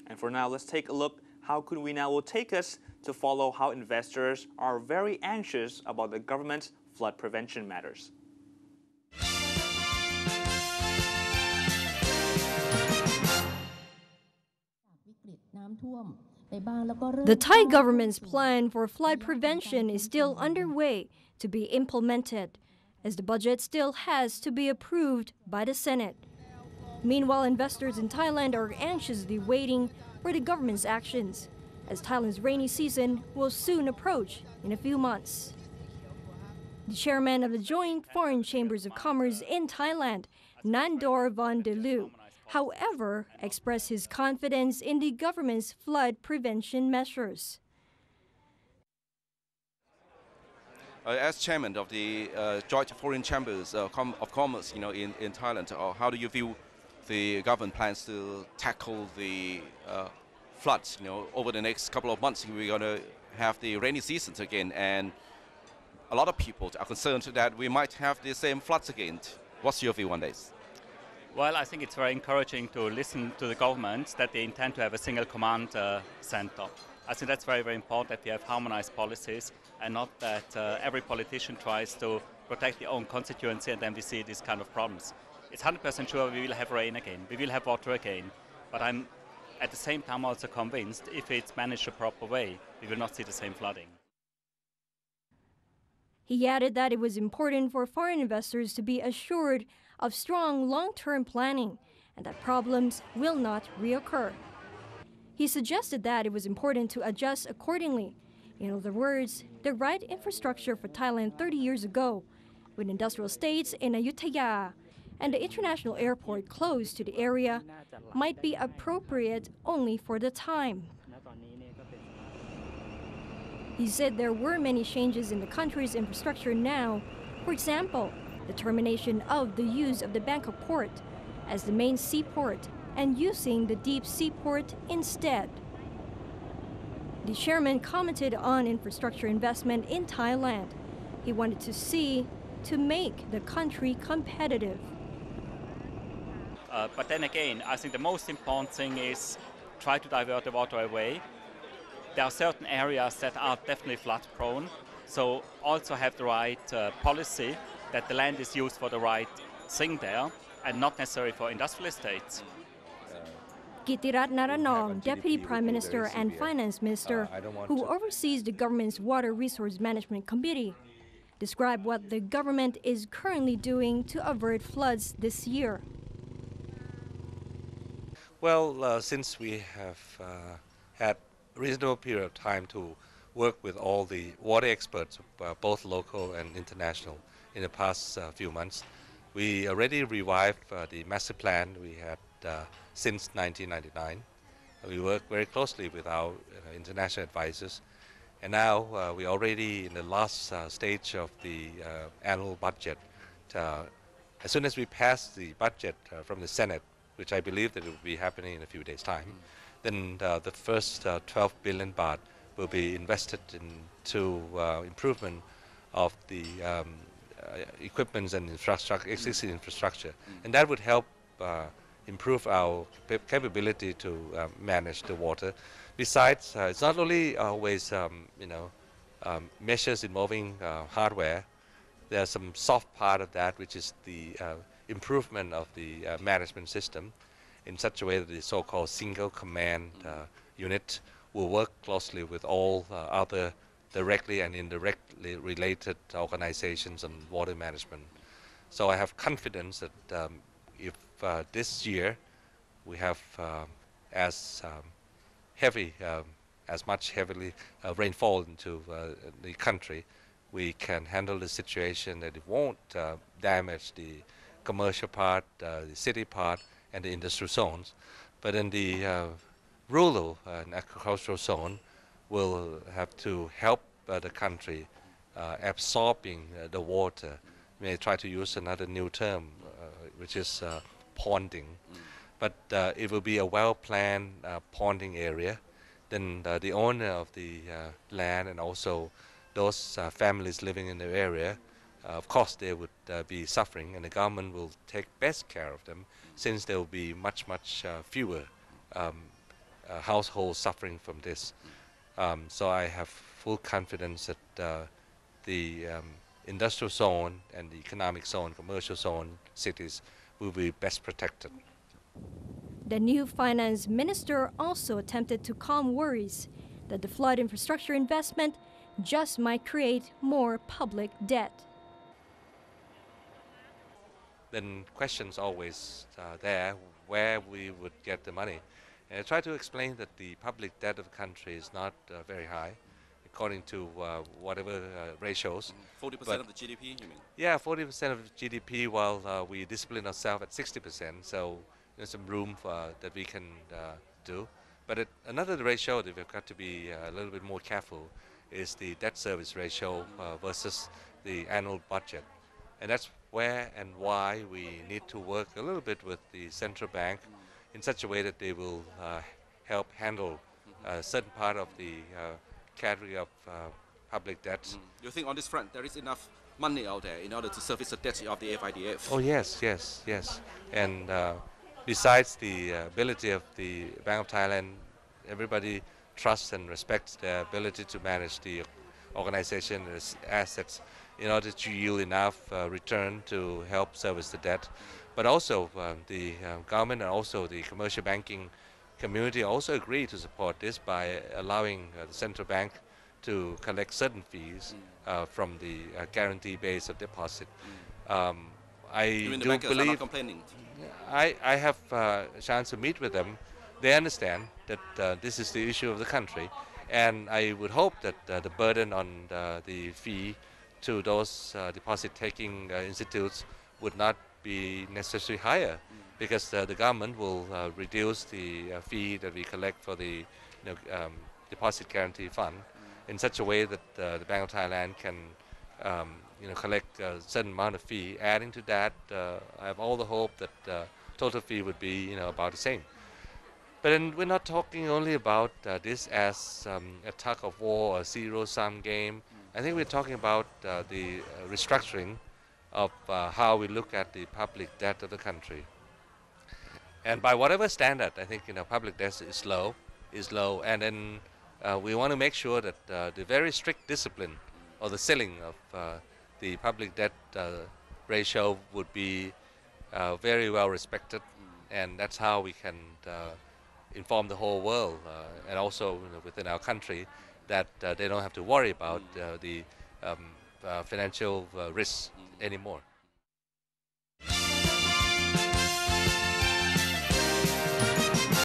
And for now, let's take a look. How Could We Now will take us to follow how investors are very anxious about the government's flood prevention matters. The Thai government's plan for flood prevention is still underway to be implemented, as the budget still has to be approved by the Senate. Meanwhile, investors in Thailand are anxiously waiting for the government's actions, as Thailand's rainy season will soon approach in a few months. The chairman of the Joint Foreign Chambers of Commerce in Thailand, Nandor Von de Lu, however, expressed his confidence in the government's flood prevention measures. As chairman of the Joint Foreign Chambers of Commerce, in Thailand, how do you view the government plans to tackle the floods? Over the next couple of months, we're going to have the rainy seasons again, and a lot of people are concerned that we might have the same floods again. What's your view on this? Well, I think it's very encouraging to listen to the government that they intend to have a single command center. I think that's very, very important that we have harmonized policies and not that every politician tries to protect their own constituency and then we see these kind of problems. It's 100% sure we will have rain again, we will have water again, but I'm at the same time also convinced if it's managed a proper way, we will not see the same flooding. He added that it was important for foreign investors to be assured of strong long-term planning and that problems will not reoccur. He suggested that it was important to adjust accordingly. In other words, the right infrastructure for Thailand 30 years ago, with industrial estates in Ayutthaya and the international airport close to the area, might be appropriate only for the time. He said there were many changes in the country's infrastructure now. For example, the termination of the use of the Bangkok port as the main seaport and using the deep seaport instead. The chairman commented on infrastructure investment in Thailand. He wanted to make the country competitive. But then again, I think the most important thing is try to divert the water away. There are certain areas that are definitely flood prone, so also have the right policy that the land is used for the right thing there and not necessarily for industrial estates. Kitirat Naranong, Deputy Prime Minister and Finance Minister, who oversees the government's Water Resource Management Committee, described what the government is currently doing to avert floods this year. Well, since we have had a reasonable period of time to work with all the water experts, both local and international, in the past few months, we already revived the master plan we had since 1999. We work very closely with our international advisors, and now we're already in the last stage of the annual budget. As soon as we pass the budget from the Senate, which I believe that it will be happening in a few days' time, then the first 12 billion baht will be invested into improvement of the equipments and existing infrastructure, and that would help improve our capability to manage the water. Besides, it's not only always measures involving hardware. There's some soft part of that, which is the improvement of the management system in such a way that the so-called single command unit will work closely with all other directly and indirectly related organizations on water management. So I have confidence that if this year we have as much heavily rainfall into the country, we can handle the situation that it won't damage the commercial part, the city part, and the industrial zones. But in the rural and agricultural zone, will have to help the country absorbing the water. We may try to use another new term, which is ponding. But it will be a well-planned ponding area. Then the owner of the land and also those families living in the area of course they would be suffering, and the government will take best care of them, since there will be much fewer households suffering from this. So I have full confidence that the industrial zone and the economic zone, commercial zone cities will be best protected. The new finance minister also attempted to calm worries that the flood infrastructure investment just might create more public debt. Then questions always there where we would get the money. And I try to explain that the public debt of the country is not very high, according to whatever ratios. 40% of the GDP, you mean? Yeah, 40% of GDP, while we discipline ourselves at 60%, so there's some room that we can do. But another ratio that we've got to be a little bit more careful is the debt service ratio versus the annual budget. And that's where and why we need to work a little bit with the central bank in such a way that they will help handle a certain part of the category of public debt. You think on this front there is enough money out there in order to service the debt of the FIDF? Oh yes. And besides the ability of the Bank of Thailand, everybody trusts and respects their ability to manage the organization's assets in order to yield enough return to help service the debt. But also the government and also the commercial banking community also agree to support this by allowing the central bank to collect certain fees from the guarantee base of deposit. I the do bankers are not believe complaining. I have a chance to meet with them. They understand that this is the issue of the country, and I would hope that the burden on the fee to those deposit-taking institutes would not be necessarily higher, because the government will reduce the fee that we collect for the deposit guarantee fund in such a way that the Bank of Thailand can collect a certain amount of fee. Adding to that, I have all the hope that total fee would be about the same. But then we're not talking only about this as a tug of war or a zero-sum game. I think we're talking about the restructuring of how we look at the public debt of the country. And by whatever standard, I think public debt is low, and then we want to make sure that the very strict discipline or the ceiling of the public debt ratio would be very well respected, and that's how we can inform the whole world and also within our country that they don't have to worry about the financial risks anymore.